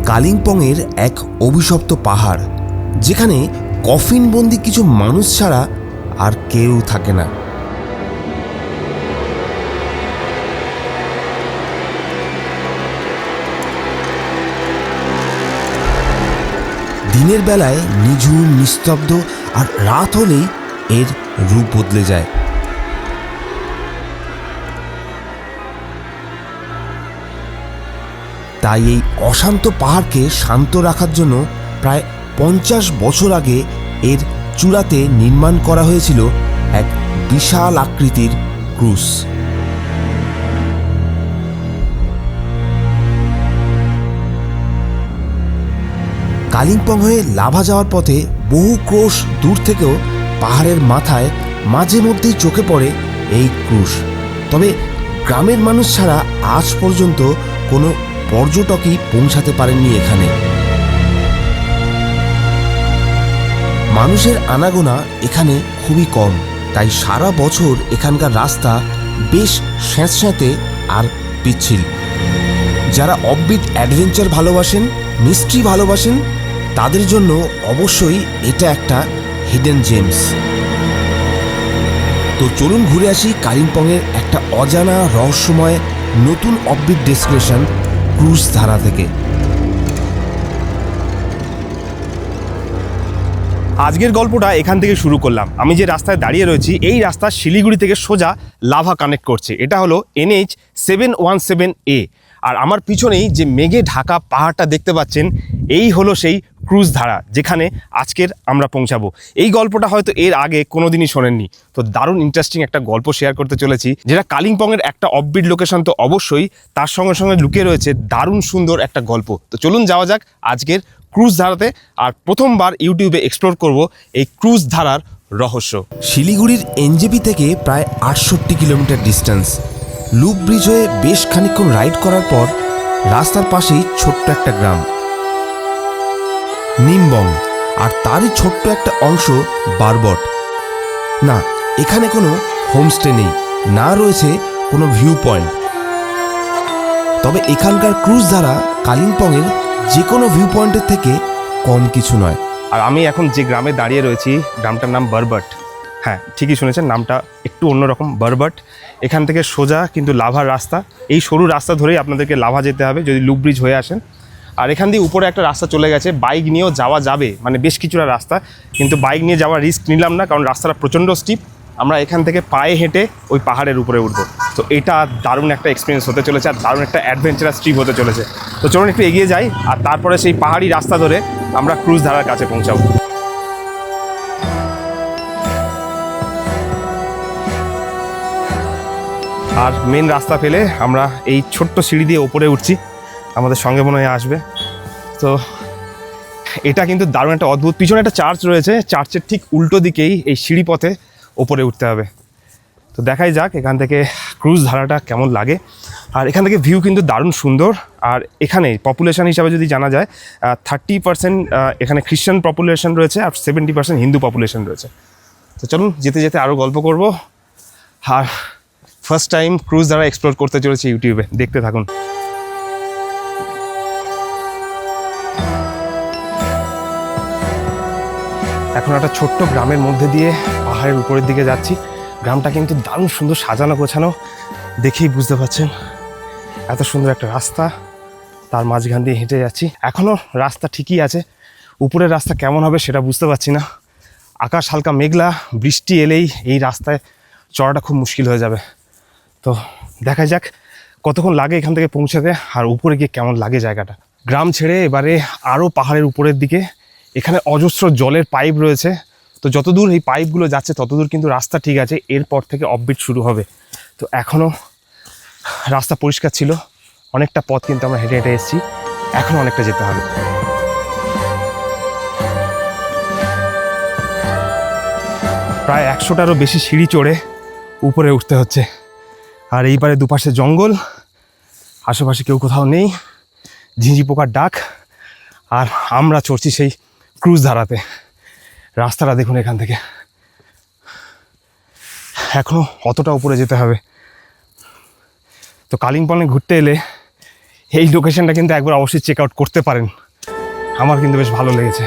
কালিম্পংয়ের এক অভিশপ্ত পাহাড়, যেখানে কফিনবন্দি কিছু মানুষ ছাড়া আর কেউ থাকে না। দিনের বেলায় নিঝুম, নিস্তব্ধ, আর রাত হলেই এর রূপ বদলে যায়। তাই এই অশান্ত পাহাড়কে শান্ত রাখার জন্য প্রায় 50 বছর আগে এর চূড়াতে নির্মাণ করা হয়েছিল এক বিশাল আকৃতির ক্রুশ। কালিম্পং হয়ে লাভা যাওয়ার পথে বহু ক্রোশ দূর থেকেও পাহাড়ের মাথায় মাঝে মধ্যেই চোখে পড়ে এই ক্রুশ। তবে গ্রামের মানুষ ছাড়া আজ পর্যন্ত কোনো পর্যটকই পৌঁছাতে পারেননি এখানে। মানুষের আনাগোনা এখানে খুবই কম, তাই সারা বছর এখানকার রাস্তা বেশ স্যাঁতস্যাঁতে আর পিচ্ছিল। যারা অফবিট অ্যাডভেঞ্চার ভালোবাসেন, মিস্ট্রি ভালোবাসেন, তাদের জন্য অবশ্যই এটা একটা হিডেন জেমস। তো চলুন ঘুরে আসি কালিম্পংয়ের একটা অজানা, রহস্যময় নতুন অফবিট ডেস্টিনেশন ক্রুজ ধারা থেকে। আজকের গল্পটা এখান থেকে শুরু করলাম। আমি যে রাস্তায় দাঁড়িয়ে রয়েছি, এই রাস্তা শিলিগুড়ি থেকে সোজা লাভা কানেক্ট করছে। এটা হলো NH 717A। আর আমার পিছনেই যে মেঘে ঢাকা পাহাড়টা দেখতে পাচ্ছেন, এই হলো সেই ক্রুজ ধারা যেখানে আজকের আমরা পৌঁছাবো। এই গল্পটা হয়তো এর আগে কোনোদিনই শোনেননি। তো দারুণ ইন্টারেস্টিং একটা গল্প শেয়ার করতে চলেছি, যেটা কালিম্পংয়ের একটা অফবিট লোকেশন তো অবশ্যই, তার সঙ্গে সঙ্গে লুকিয়ে রয়েছে দারুণ সুন্দর একটা গল্প। তো চলুন যাওয়া যাক আজকের ক্রুজ ধারাতে। আর প্রথমবার ইউটিউবে এক্সপ্লোর করব এই ক্রুজ ধারার রহস্য। শিলিগুড়ির NJP থেকে প্রায় 68 কিলোমিটার ডিস্টেন্স। লুপ ব্রিজ হয়ে বেশ খানিকক্ষণ রাইড করার পর রাস্তার পাশেই ছোট্ট একটা গ্রাম নিমবং, আর তারই ছোট্ট একটা অংশ বারবট। না, এখানে কোনো হোমস্টে নেই, না রয়েছে কোনো ভিউ পয়েন্ট। তবে এখানকার ক্রুজ ধারা কালিম্পংয়ের যে কোনো ভিউ পয়েন্টের থেকে কম কিছু নয়। আর আমি এখন যে গ্রামে দাঁড়িয়ে রয়েছি, গ্রামটার নাম বারবট। হ্যাঁ, ঠিকই শুনেছেন, নামটা একটু অন্যরকম, বারবট। এখান থেকে সোজা কিন্তু লাভার রাস্তা। এই সরু রাস্তা ধরেই আপনাদেরকে লাভা যেতে হবে যদি লুপ ব্রিজ হয়ে আসেন। আর এখান দিয়ে উপরে একটা রাস্তা চলে গেছে, বাইক নিয়েও যাওয়া যাবে, মানে বেশ কিছুটা রাস্তা। কিন্তু বাইক নিয়ে যাওয়ার রিস্ক নিলাম না, কারণ রাস্তাটা প্রচণ্ড স্টিপ। আমরা এখান থেকে পায়ে হেঁটে ওই পাহাড়ের উপরে উঠবো। তো এটা দারুণ একটা এক্সপিরিয়েন্স হতে চলেছে, আর দারুণ একটা অ্যাডভেঞ্চারাস ট্রিপ হতে চলেছে। তো চলুন একটু এগিয়ে যাই, আর তারপরে সেই পাহাড়ি রাস্তা ধরে আমরা ক্রুজ ধারার কাছে পৌঁছাবো। আর মেন রাস্তা পেলে আমরা এই ছোট্ট সিঁড়ি দিয়ে ওপরে উঠছি, আমাদের সঙ্গে মনে হয় আসবে। তো এটা কিন্তু দারুণ একটা অদ্ভুত। পিছনে একটা চার্চ রয়েছে, চার্চের ঠিক উল্টো দিকেই এই সিঁড়ি পথে ওপরে উঠতে হবে। তো দেখাই যাক এখান থেকে ক্রুজ ধারাটা কেমন লাগে। আর এখান থেকে ভিউ কিন্তু দারুণ সুন্দর। আর এখানে পপুলেশন হিসাবে যদি জানা যায়, 30% এখানে খ্রিশ্চান পপুলেশন রয়েছে, আর 70% হিন্দু পপুলেশন রয়েছে। তো চলুন যেতে যেতে আরও গল্প করব। আর ফার্স্ট টাইম ক্রুজ ধারা এক্সপ্লোর করতে চলেছি ইউটিউবে, দেখতে থাকুন। এখন একটা ছোট্ট গ্রামের মধ্যে দিয়ে পাহাড়ের উপরের দিকে যাচ্ছি। গ্রামটা কিন্তু দারুণ সুন্দর সাজানো গোছানো, দেখেই বুঝতে পারছেন। এত সুন্দর একটা রাস্তা, তার মাঝখান দিয়ে হেঁটে যাচ্ছি। এখনও রাস্তা ঠিকই আছে, উপরের রাস্তা কেমন হবে সেটা বুঝতে পারছি না। আকাশ হালকা মেঘলা, বৃষ্টি এলেই এই রাস্তায় চড়াটা খুব মুশকিল হয়ে যাবে। তো দেখা যাক কতক্ষণ লাগে এখান থেকে পৌঁছাতে, আর উপরে গিয়ে কেমন লাগে জায়গাটা। গ্রাম ছেড়ে এবারে আরও পাহাড়ের উপরের দিকে। এখানে অজস্র জলের পাইপ রয়েছে। তো যতদূর এই পাইপগুলো যাচ্ছে ততদূর কিন্তু রাস্তা ঠিক আছে, এরপর থেকে অফবিট শুরু হবে। তো এখনও রাস্তা পরিষ্কার ছিল, অনেকটা পথ কিন্তু আমরা হেঁটে হেঁটে এসেছি, এখনও অনেকটা যেতে হবে। প্রায় 100টারও বেশি সিঁড়ি চড়ে উপরে উঠতে হচ্ছে। আর এইবারে দুপাশে জঙ্গল, আশেপাশে কেউ কোথাও নেই, ঝিঁঝি পোকার ডাক। আর আমরা চড়ছি সেই ক্রুজ ধারাতে। রাস্তাটা দেখুন এখান থেকে, এখনও অতটা উপরে যেতে হবে। তো কালিম্পংয়ে ঘুরতে এলে এই লোকেশনটা কিন্তু একবার অবশ্যই চেক আউট করতে পারেন, আমার কিন্তু বেশ ভালো লেগেছে।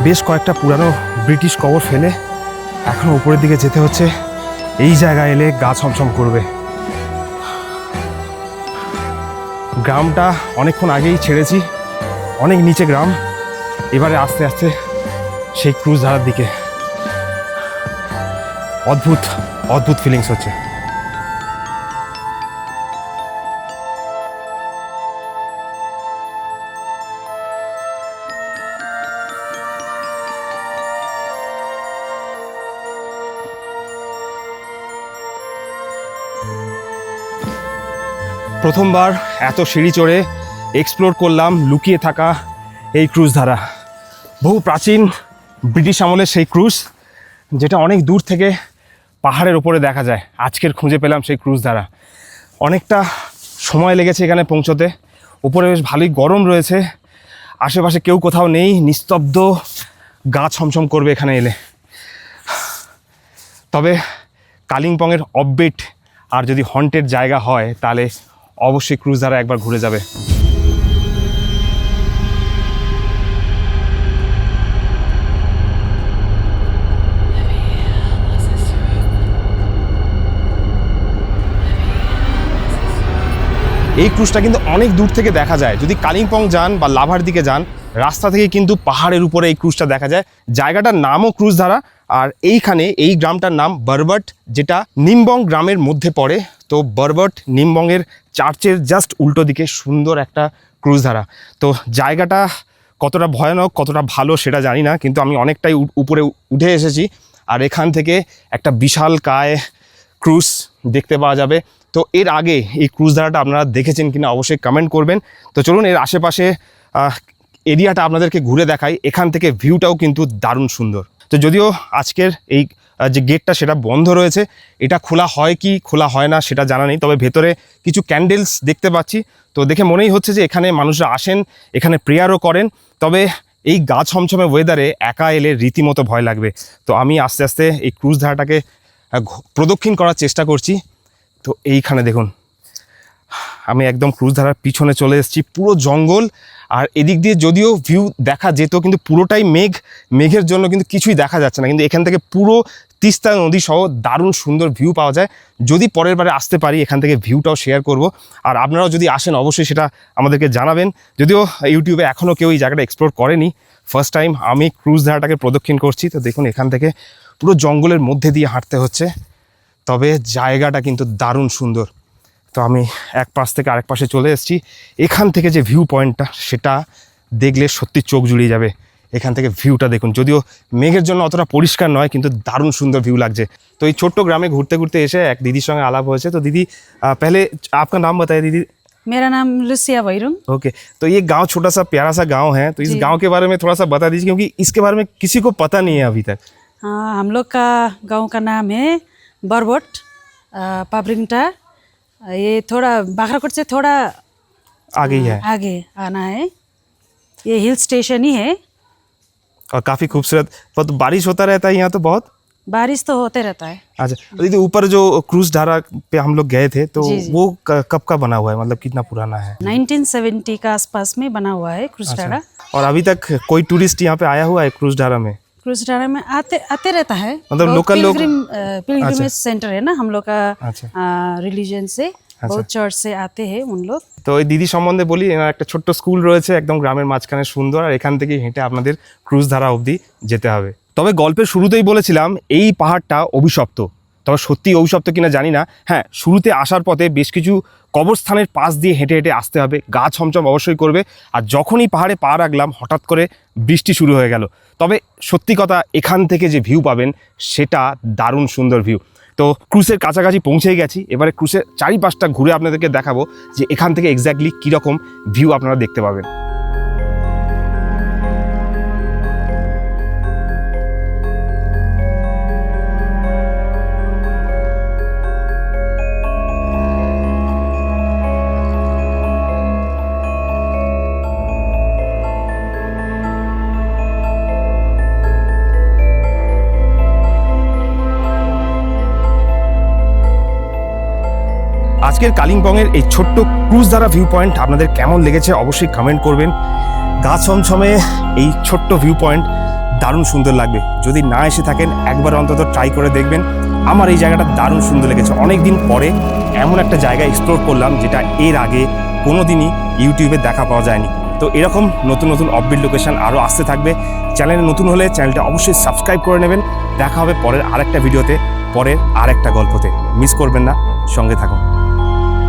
বেশ কয়েকটা পুরানো ব্রিটিশ কবর ফেলে এখন উপরের দিকে যেতে হচ্ছে। এই জায়গায় এলে গা ছমছম করবে। গ্রামটা অনেকক্ষণ আগেই ছেড়েছি, অনেক নিচে গ্রাম, এবারে আস্তে আস্তে সেই ক্রুজ ধারার দিকে। অদ্ভুত অদ্ভুত ফিলিংস হচ্ছে। প্রথমবার এত সিঁড়ি চড়ে এক্সপ্লোর করলাম লুকিয়ে থাকা এই ক্রুজ ধারা। বহু প্রাচীন ব্রিটিশ আমলের সেই ক্রুজ, যেটা অনেক দূর থেকে পাহাড়ের ওপরে দেখা যায়। আজকের খুঁজে পেলাম সেই ক্রুজ ধারা। অনেকটা সময় লেগেছে এখানে পৌঁছতে। উপরে বেশ ভালোই গরম রয়েছে, আশেপাশে কেউ কোথাও নেই, নিস্তব্ধ, গা ছমছম করবে এখানে এলে। তবে কালিম্পংয়ের অফবিট আর যদি হন্টেড জায়গা হয় তাহলে অবশ্যই ক্রুজ ধারা একবার ঘুরে যাবে। এই ক্রুজটা কিন্তু অনেক দূর থেকে দেখা যায়। যদি কালিম্পং যান বা লাভার দিকে যান, রাস্তা থেকে কিন্তু পাহাড়ের উপরে এই ক্রুজটা দেখা যায়। জায়গাটার নামও ক্রুজ ধারা। আর এইখানে এই গ্রামটার নাম বরবট, যেটা নিমবং গ্রামের মধ্যে পড়ে। তো বরবট নিমবংয়ের চার্চের জাস্ট উল্টো দিকে সুন্দর একটা ক্রুজ ধারা। তো জায়গাটা কতটা ভয়ানক কতটা ভালো সেটা জানি না, কিন্তু আমি অনেকটাই উপরে উঠে এসেছি। আর এখান থেকে একটা বিশাল কায় ক্রুজ দেখতে পাওয়া যাবে। তো এর আগে এই ক্রুজ ধারাটা আপনারা দেখেছেন কিনা অবশ্যই কমেন্ট করবেন। তো চলুন এর আশেপাশে এরিয়াটা আপনাদেরকে ঘুরে দেখাই। এখান থেকে ভিউটাও কিন্তু দারুণ সুন্দর। তো যদিও আজকের এই যে গেটটা সেটা বন্ধ রয়েছে, এটা খোলা হয় কি খোলা হয় না সেটা জানা নেই। তবে ভেতরে কিছু ক্যান্ডেলস দেখতে পাচ্ছি, তো দেখে মনেই হচ্ছে যে এখানে মানুষরা আসেন, এখানে প্রেয়ারও করেন। তবে এই গা ছমছমে ওয়েদারে একা এলে রীতিমতো ভয় লাগবে। তো আমি আস্তে আস্তে এই ক্রুজ ধারাটাকে প্রদক্ষিণ করার চেষ্টা করছি। তো এইখানে দেখুন, আমি একদম ক্রুজ ধারার পিছনে চলে এসেছি। পুরো জঙ্গল, আর এদিক দিয়ে যদিও ভিউ দেখা যেত, কিন্তু পুরোটাই মেঘের জন্য কিন্তু কিছুই দেখা যাচ্ছে না। কিন্তু এখান থেকে পুরো তিস্তা নদী সহ দারুণ সুন্দর ভিউ পাওয়া যায়। যদি পরের বারে আসতে পারি এখান থেকে ভিউটাও শেয়ার করব। আর আপনারাও যদি আসেন অবশ্যই সেটা আমাদেরকে জানাবেন। যদিও ইউটিউবে এখনও কেউ এই জায়গাটা এক্সপ্লোর করেনি, ফার্স্ট টাইম আমি ক্রুজ ধারাটাকে প্রদক্ষিণ করছি। তো দেখুন এখান থেকে পুরো জঙ্গলের মধ্যে দিয়ে হাঁটতে হচ্ছে, তবে জায়গাটা কিন্তু দারুণ সুন্দর। তো আমি এক পাশ থেকে আরেক পাশে চলে এসেছি। এখান থেকে যে ভিউ পয়েন্টটা সেটা দেখলে সত্যি চোখ জুড়িয়ে যাবে। এখান থেকে ভিউটা দেখুন, যদিও মেঘের জন্য অতটা পরিষ্কার নয়, কিন্তু দারুণ সুন্দর ভিউ লাগছে। তো এই ছোট্ট গ্রামে ঘুরতে ঘুরতে এসে এক দিদির সঙ্গে আলাপ হয়েছে। তো दीदी पहले आपका नाम बताइए दीदी। मेरा नाम लुसिया बैरुंग। ओके, तो ये गांव छोटा सा प्यारा सा गांव है, तो इस गांव के बारे में थोड़ा सा बता दीजिए, क्योंकि इसके बारे में किसी को पता नहीं है अभी तक। हम लोग का गांव का नाम है बरबट पाबरिंगटा। ये थोड़ा बागराकोट से थोड़ा आगे ही है, आगे आना है। ये हिल स्टेशन ही है और काफ़ी खूबसूरत। बहुत बारिश होता रहता है यहाँ तो बहुत। बारिश तो होते रहता है। अच्छा दीदी, ऊपर जो क्रूज धारा पे हम लोग गए थे, तो जी, जी। वो कब का बना हुआ है, मतलब कितना पुराना है? 1970 का आसपास में बना हुआ है क्रूज डारा। और अभी तक कोई टूरिस्ट यहाँ पे आया हुआ है क्रूज धारा में? क्रूज डारा में आते रहता है। मतलब लोकल लोग। पिलग्रिमेज सेंटर है ना हम लोग का, अच्छा। रिलीजन से बहुत चर्च से आते हैं उन लोग। তো এই দিদি সম্বন্ধে বলি, এনার একটা ছোট্ট স্কুল রয়েছে একদম গ্রামের মাঝখানে, সুন্দর। আর এখান থেকে হেঁটে আপনাদের ক্রুজ ধারা অবধি যেতে হবে। তবে গল্পের শুরুতেই বলেছিলাম এই পাহাড়টা অভিশপ্ত। তবে সত্যি অভিশপ্ত কিনা জানি না। হ্যাঁ, শুরুতে আসার পথে বেশ কিছু কবরস্থানের পাশ দিয়ে হেঁটে হেঁটে আসতে হবে, গা ছমছম অবশ্যই করবে। আর যখনই পাহাড়ে পা রাখলাম হঠাৎ করে বৃষ্টি শুরু হয়ে গেল। তবে সত্যি কথা, এখান থেকে যে ভিউ পাবেন সেটা দারুণ সুন্দর ভিউ। তো ক্রুজের কাছাকাছি পৌঁছেই গেছি, এবারে ক্রুজের চারিপাশটা ঘুরে আপনাদেরকে দেখাবো যে এখান থেকে এক্স্যাক্টলি কীরকম ভিউ আপনারা দেখতে পাবেন। আজকের কালিম্পংয়ের এই ছোট্ট ক্রুজ দ্বারা ভিউ পয়েন্ট আপনাদের কেমন লেগেছে অবশ্যই কমেন্ট করবেন। গা ছমছমে এই ছোট্ট ভিউ পয়েন্ট দারুণ সুন্দর লাগবে। যদি না এসে থাকেন একবার অন্তত ট্রাই করে দেখবেন। আমার এই জায়গাটা দারুণ সুন্দর লেগেছে। অনেক দিন পরে এমন একটা জায়গা এক্সপ্লোর করলাম যেটা এর আগে কোনো দিনই ইউটিউবে দেখা পাওয়া যায়নি। তো এরকম নতুন নতুন অফবিট লোকেশন আরও আসতে থাকবে। চ্যানেলে নতুন হলে চ্যানেলটা অবশ্যই সাবস্ক্রাইব করে নেবেন। দেখা হবে পরের আরেকটা ভিডিওতে, পরের আরেকটা গল্পতে। মিস করবেন না, সঙ্গে থাকুন।